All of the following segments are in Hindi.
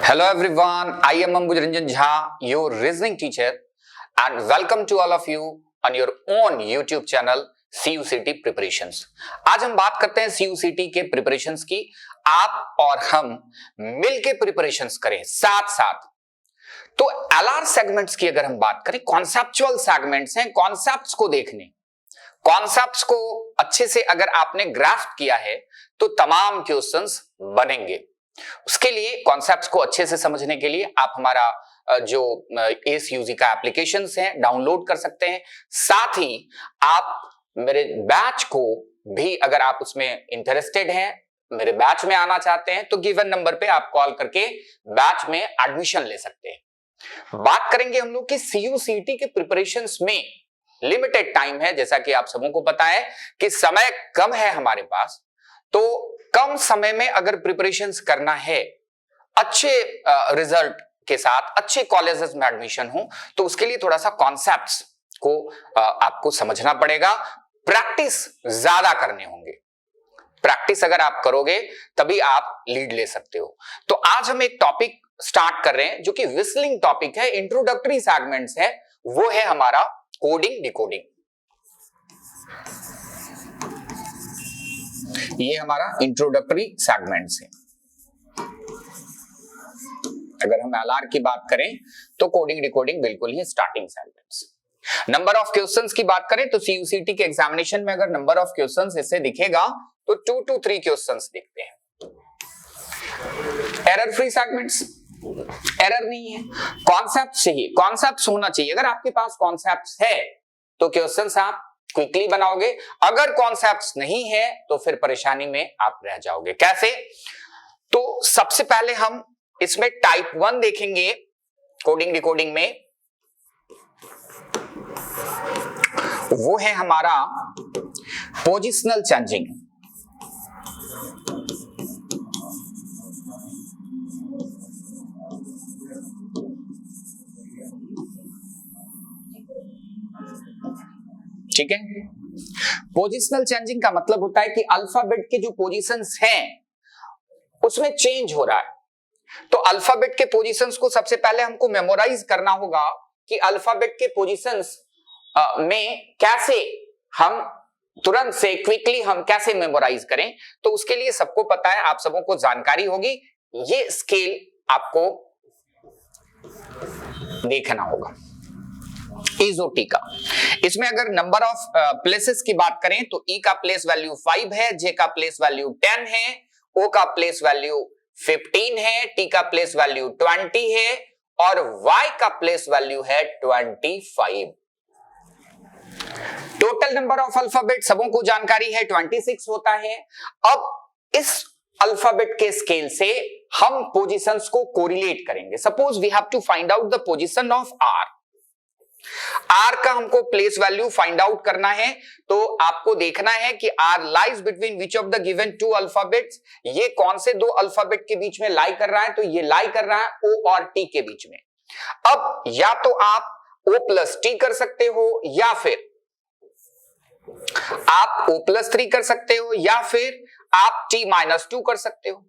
Hello everyone, I am Ambuj Ranjan Jha, your reasoning teacher, and welcome to all of you on your own YouTube channel CUCT Preparations. आज हम बात करते हैं CUCT के प्रिपरेशंस की। आप और हम मिलके प्रिपरेशंस करें साथ साथ। तो LR सेगमेंट्स की अगर हम बात करें, कॉन्सेप्चुअल सेगमेंट्स हैं, कॉन्सेप्ट्स को देखने, कॉन्सेप्ट्स को अच्छे से अगर आपने ग्रास्प किया है तो तमाम क्वेश्चंस बनेंगे। उसके लिए कॉन्सेप्ट्स को अच्छे से समझने के लिए आप हमारा जो ACUG का एप्लीकेशन है डाउनलोड कर सकते हैं। साथ ही आप मेरे बैच को भी, अगर आप उसमें इंटरेस्टेड हैं, मेरे बैच में आना चाहते हैं, तो गिवन नंबर पे आप कॉल करके बैच में एडमिशन ले सकते हैं। बात करेंगे हम लोग कि CUCT के प्रिपरेशंस में लिमिटेड टाइम है, जैसा कि आप सबों को पता है कि समय कम है हमारे पास। तो कम समय में अगर प्रिपरेशंस करना है, अच्छे रिजल्ट के साथ अच्छे कॉलेजेस में एडमिशन हो, तो उसके लिए थोड़ा सा कॉन्सेप्ट्स को आपको समझना पड़ेगा, प्रैक्टिस ज्यादा करने होंगे। प्रैक्टिस अगर आप करोगे तभी आप लीड ले सकते हो। तो आज हम एक टॉपिक स्टार्ट कर रहे हैं जो कि विस्लिंग टॉपिक है, इंट्रोडक्टरी सेगमेंट्स है, वो है हमारा कोडिंग डिकोडिंग। ये हमारा इंट्रोडक्टरी सेगमेंट्स है। अगर हम LR की बात करें तो कोडिंग डिकोडिंग बिल्कुल ही starting segments. Number of questions की बात करें तो CUCT के एग्जामिनेशन में अगर नंबर ऑफ क्वेश्चंस इससे दिखेगा तो 2 to 3 क्वेश्चंस दिखते हैं। एरर फ्री सेगमेंट्स, एरर नहीं है, कॉन्सेप्ट चाहिए, कॉन्सेप्ट्स होना चाहिए। अगर आपके पास कॉन्सेप्ट्स है तो क्वेश्चंस आप क्विकली बनाओगे, अगर कॉन्सेप्ट्स नहीं है तो फिर परेशानी में आप रह जाओगे। कैसे? तो सबसे पहले हम इसमें टाइप 1 देखेंगे कोडिंग डिकोडिंग में, वो है हमारा पोजिशनल चेंजिंग। ठीक है, पोजिशनल चेंजिंग का मतलब होता है कि अल्फाबेट के जो पोजीशंस हैं उसमें चेंज हो रहा है। तो अल्फाबेट के पोजीशंस को सबसे पहले हमको मेमोराइज करना होगा कि अल्फाबेट के पोजीशंस में कैसे हम तुरंत से क्विकली हम कैसे मेमोराइज करें। तो उसके लिए सबको पता है, आप सबों को जानकारी होगी, ये स्केल आपको देखना होगा इजोटी का। इसमें अगर नंबर ऑफ प्लेसेस की बात करें तो E का प्लेस वैल्यू 5 है, J का प्लेस वैल्यू 10 है, O का प्लेस वैल्यू 15 है, T का प्लेस वैल्यू 20 है और Y का प्लेस वैल्यू है 25। टोटल नंबर ऑफ अल्फाबेट सबों को जानकारी है 26 होता है। अब इस अल्फाबेट के स्केल से हम पोजीशंस को कोरिलेट करेंगे। Suppose we have to find out the position of R का हमको प्लेस वैल्यू फाइंड आउट करना है। तो आपको देखना है कि R lies between which of the given 2 alphabets, ये कौन से 2 अल्फाबेट के बीच में लाई कर रहा है, तो ये लाई कर रहा है O और T के बीच में। अब या तो आप O प्लस T कर सकते हो, या फिर आप O प्लस 3 कर सकते हो, या फिर आप T माइनस 2 कर सकते हो।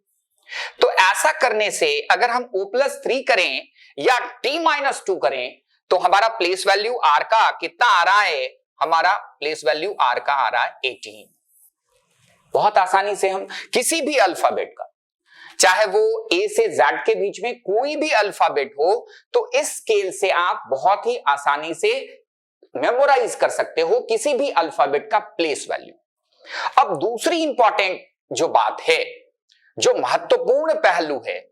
तो ऐसा करने से अगर हम O प्लस 3 करें या T माइनस 2 करें तो हमारा प्लेस वैल्यू R का कितना आ रहा है, हमारा प्लेस वैल्यू R का आ रहा है 18। बहुत आसानी से हम किसी भी अल्फाबेट का, चाहे वो A से Z के बीच में कोई भी अल्फाबेट हो, तो इस स्केल से आप बहुत ही आसानी से मेमोराइज कर सकते हो किसी भी अल्फाबेट का प्लेस वैल्यू। अब दूसरी इंपॉर्टेंट जो बात है, जो महत्वपूर्ण पहलू है,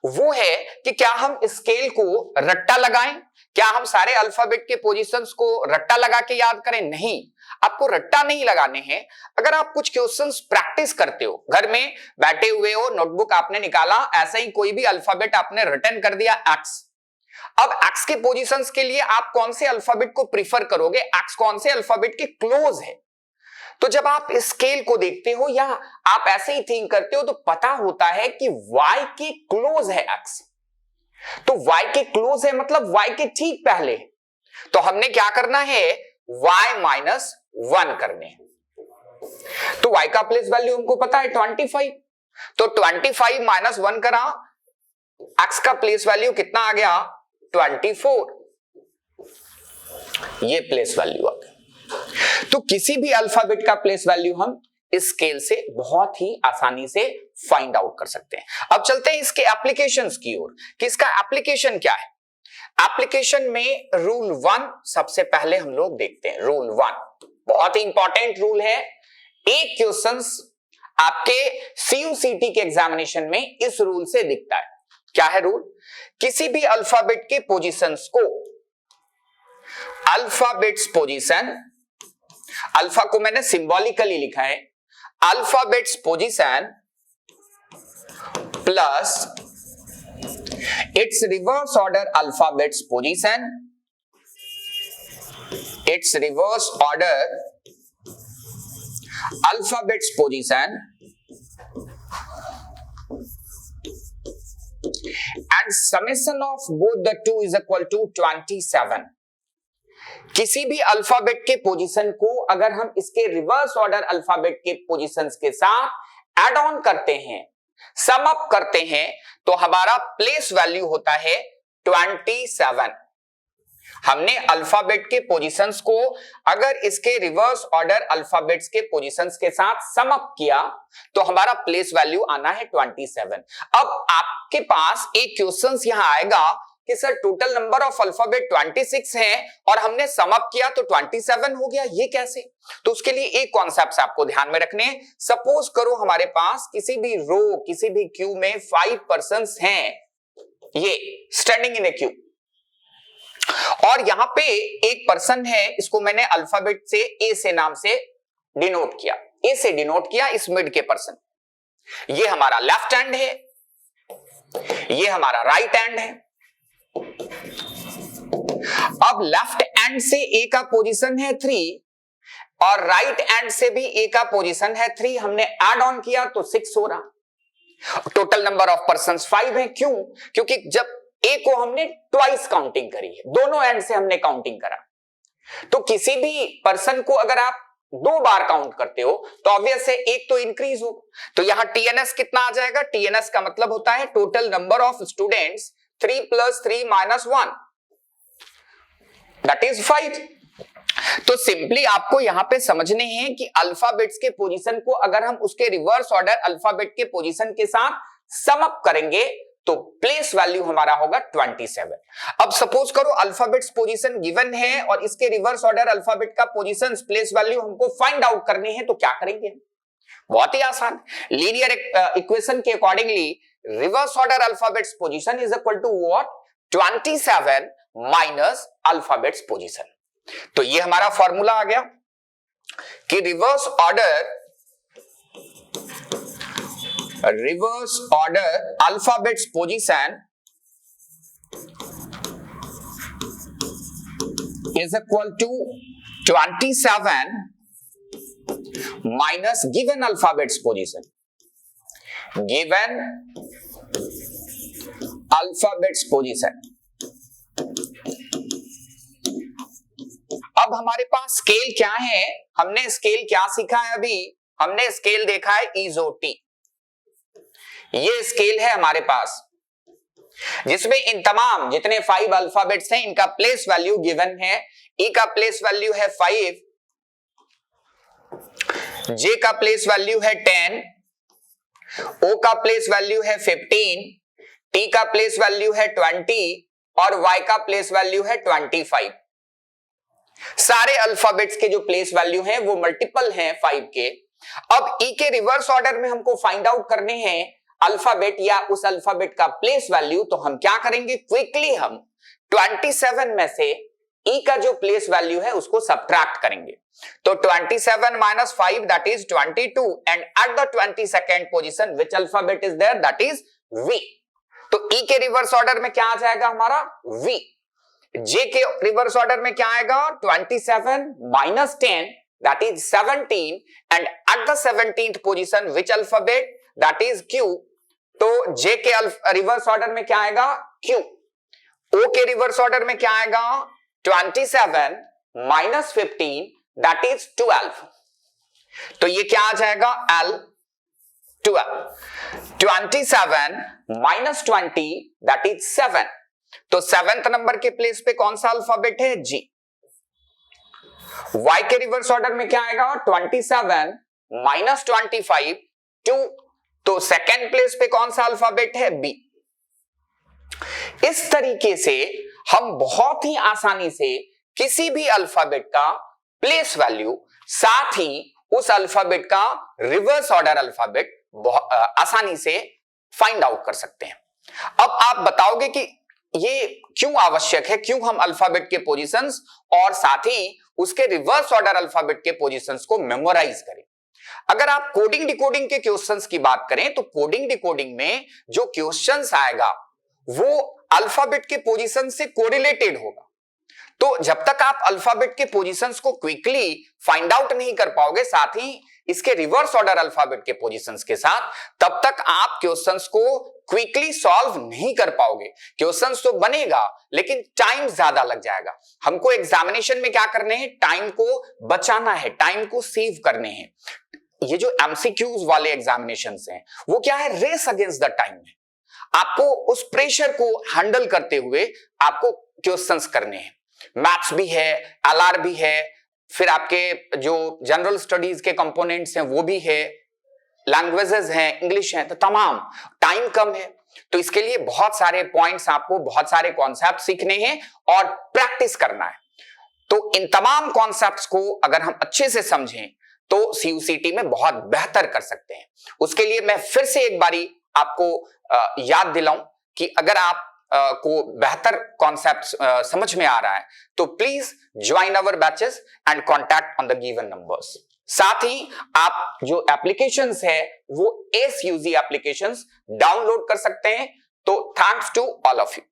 वो है कि क्या हम स्केल को रट्टा लगाएं, क्या हम सारे अल्फाबेट के पोजीशंस को रट्टा लगा के याद करें? नहीं, आपको रट्टा नहीं लगाने हैं। अगर आप कुछ क्वेश्चंस प्रैक्टिस करते हो, घर में बैठे हुए हो, नोटबुक आपने निकाला, ऐसा ही कोई भी अल्फाबेट आपने रिटर्न कर दिया X। अब X के पोजीशंस के लिए आप कौन से अल्फाबेट को प्रीफर करोगे, X कौन से अल्फाबेट के क्लोज है। तो जब आप स्केल को देखते हो या आप ऐसे ही थिंक करते हो तो पता होता है कि Y के क्लोज है X। तो Y के क्लोज है मतलब Y के ठीक पहले। तो हमने क्या करना है, Y माइनस 1 करने हैं। तो Y का प्लेस वैल्यू हमको पता है 25। तो 25 माइनस 1 करा, X एक्स का प्लेस वैल्यू कितना आ गया 24, ये प्लेस वैल्यू आ गया। तो किसी भी अल्फाबेट का प्लेस वैल्यू हम इस स्केल से बहुत ही आसानी से फाइंड आउट कर सकते हैं। अब चलते हैं इसके एप्लीकेशंस की ओर कि इसका एप्लीकेशन क्या है। एप्लीकेशन में रूल 1 सबसे पहले हम लोग देखते हैं। रूल 1 बहुत ही इंपॉर्टेंट रूल है। एक क्वेश्चंस आपके CUCT के एग्जामिनेशन में इस रूल से दिखता है। क्या है रूल? किसी भी अल्फाबेट के पोजीशंस को, अल्फाबेट्स पोजीशन, अल्फा को मैंने सिंबॉलिकली लिखा है, alphabets position plus it's reverse order alphabets position, it's reverse order alphabets position and summation of both the two is equal to 27। किसी भी अल्फाबेट के पोजीशन को अगर हम इसके रिवर्स ऑर्डर अल्फाबेट के पोजीशंस के साथ ऐड ऑन करते हैं, सम अप करते हैं, तो हमारा प्लेस वैल्यू होता है 27। हमने अल्फाबेट के पोजीशंस को अगर इसके रिवर्स ऑर्डर अल्फाबेट्स के पोजीशंस के साथ सम अप किया तो हमारा प्लेस वैल्यू आना है 27। अब आपके पास एक क्वेश्चन यहां आएगा कि sir total number of alphabet 26 है और हमने सम अप किया तो 27 हो गया, ये कैसे? तो उसके लिए एक कॉन्सेप्ट आपको ध्यान में रखने। सपोज करो हमारे पास किसी भी रो, किसी भी क्यू में 5 पर्संस हैं, ये स्टैंडिंग इन ए क्यू, और यहां पे एक पर्सन है, इसको मैंने अल्फाबेट से ए से नाम से डिनोट किया, ए से डिनोट किया इस मिड के पर्सन। ये हमारा लेफ्ट हैंड है, ये हमारा राइट हैंड है। अब लेफ्ट हैंड से ए का पोजीशन है 3 और राइट हैंड से भी ए का पोजीशन है 3, हमने ऐड ऑन किया तो 6 हो रहा। टोटल नंबर ऑफ पर्संस 5 है। क्यों? क्योंकि जब ए को हमने ट्वाइस काउंटिंग करी है, दोनों एंड से हमने काउंटिंग करा। तो किसी भी पर्सन को अगर आप 2 बार काउंट करते हो तो ऑब्वियस है एक तो इंक्रीज हो, तो यहां टीएनएस कितना आ जाएगा? टीएनएस का मतलब होता है total number of students 3 + 3 - 1 that is 5। तो सिंपली आपको यहां पे समझने हैं कि अल्फाबेट्स के पोजीशन को अगर हम उसके रिवर्स ऑर्डर अल्फाबेट के पोजीशन के साथ सम अप करेंगे तो प्लेस वैल्यू हमारा होगा 27। अब सपोज करो अल्फाबेट्स पोजीशन गिवन है और इसके रिवर्स ऑर्डर अल्फाबेट का पोजीशन प्लेस वैल्यू हमको फाइंड आउट करनी है, तो क्या करेंगे? बहुत ही आसान, लीनियर इक्वेशन के accordingly reverse order alphabets position is equal to what? 27 minus alphabets position. तो ये हमारा फॉर्मूला आ गया कि reverse order alphabets position is equal to 27 minus given alphabets position, given alphabets position। अब हमारे पास स्केल क्या है? हमने स्केल क्या सीखा है? अभी हमने स्केल देखा है इजोटी। ये स्केल है हमारे पास जिसमें इन तमाम जितने 5 अल्फाबेट्स हैं इनका प्लेस वैल्यू गिवन है। ई का प्लेस वैल्यू है 5, जे का प्लेस वैल्यू है 10, ओ का प्लेस वैल्यू है 15, टी का प्लेस वैल्यू है 20 और वाई का प्लेस वैल्यू है 25। सारे अल्फाबेट्स के जो प्लेस वैल्यू हैं वो मल्टीपल हैं 5 के। अब ई के रिवर्स ऑर्डर में हमको फाइंड आउट करने हैं अल्फाबेट या उस अल्फाबेट का प्लेस वैल्यू, तो हम क्या करेंगे? क्विकली हम 27 में से ई का जो प्लेस वैल्यू है उसको सब्ट्रैक्ट करेंगे। तो 27 - 5 that is 22 and at the 22nd position which alphabet is there? That is V. तो ई के रिवर्स ऑर्डर में क्या आ जाएगा हमारा? वी। जे के रिवर्स ऑर्डर में क्या आएगा? 27 - 10 that is 17 and at the 17th position which alphabet? That is Q. तो जे के रिवर्स ऑर्डर में क्या आएगा? क्यू। ओ के रिवर्स ऑर्डर में क्या आएगा? 27 - 15 दैट इज 12। तो ये क्या आ जाएगा? एल। 12 27 minus 20 that is 7। तो 7th नंबर के प्लेस पे कौन सा अल्फाबेट है? जी। y के रिवर्स ऑर्डर में क्या आएगा? 27 minus 25 2। तो सेकेंड प्लेस पे कौन सा अल्फाबेट है? बी। इस तरीके से हम बहुत ही आसानी से किसी भी अल्फाबेट का प्लेस वैल्यू, साथ ही उस अल्फाबेट का रिवर्स ऑर्डर अल्फाबेट आसानी से फाइंड आउट कर सकते हैं। अब आप बताओगे कि ये क्यों आवश्यक है, क्यों हम अल्फाबेट के पोजीशंस और साथ ही उसके रिवर्स ऑर्डर अल्फाबेट के पोजीशंस को मेमोराइज करें। अगर आप कोडिंग डिकोडिंग के क्वेश्चंस की बात करें तो कोडिंग डिकोडिंग में जो क्वेश्चंस आएगा वो अल्फाबेट के पोजीशन से कोरिलेटेड होगा। तो जब तक आप अल्फाबेट के पोजीशंस को क्विकली फाइंड आउट नहीं कर पाओगे, साथ ही इसके रिवर्स ऑर्डर अल्फाबेट के पोजीशंस के साथ, तब तक आप क्वेश्चंस को क्विकली सॉल्व नहीं कर पाओगे। क्वेश्चंस तो बनेगा लेकिन टाइम ज्यादा लग जाएगा। हमको एग्जामिनेशन में क्या करने हैं? टाइम को बचाना है, टाइम को सेव करने हैं। ये जो एमसीक्यूज वाले एग्जामिनेशंस हैं वो क्या है? रेस अगेंस्ट द टाइम है। आपको उस प्रेशर को हैंडल करते हुए आपको क्वेश्चंस करने हैं। मैथ्स भी है, एलआर भी है, फिर आपके जो जनरल स्टडीज के कंपोनेंट्स हैं वो भी है, लैंग्वेजेस हैं, इंग्लिश है, तो तमाम टाइम कम है। तो इसके लिए बहुत सारे पॉइंट्स, आपको बहुत सारे कॉन्सेप्ट सीखने हैं और प्रैक्टिस करना है। तो इन तमाम कॉन्सेप्ट्स को अगर हम अच्छे से समझें तो सीयूसीटी में बहुत बेहतर कर सकते हैं। उसके लिए मैं फिर से एक बारी आपको याद दिलाऊं कि अगर आप को बेहतर कॉन्सेप्ट समझ में आ रहा है तो please join our batches and contact on the given numbers. साथ ही आप जो एप्लीकेशंस है वो SUG एप्लीकेशंस डाउनलोड कर सकते हैं। तो thanks to all of you.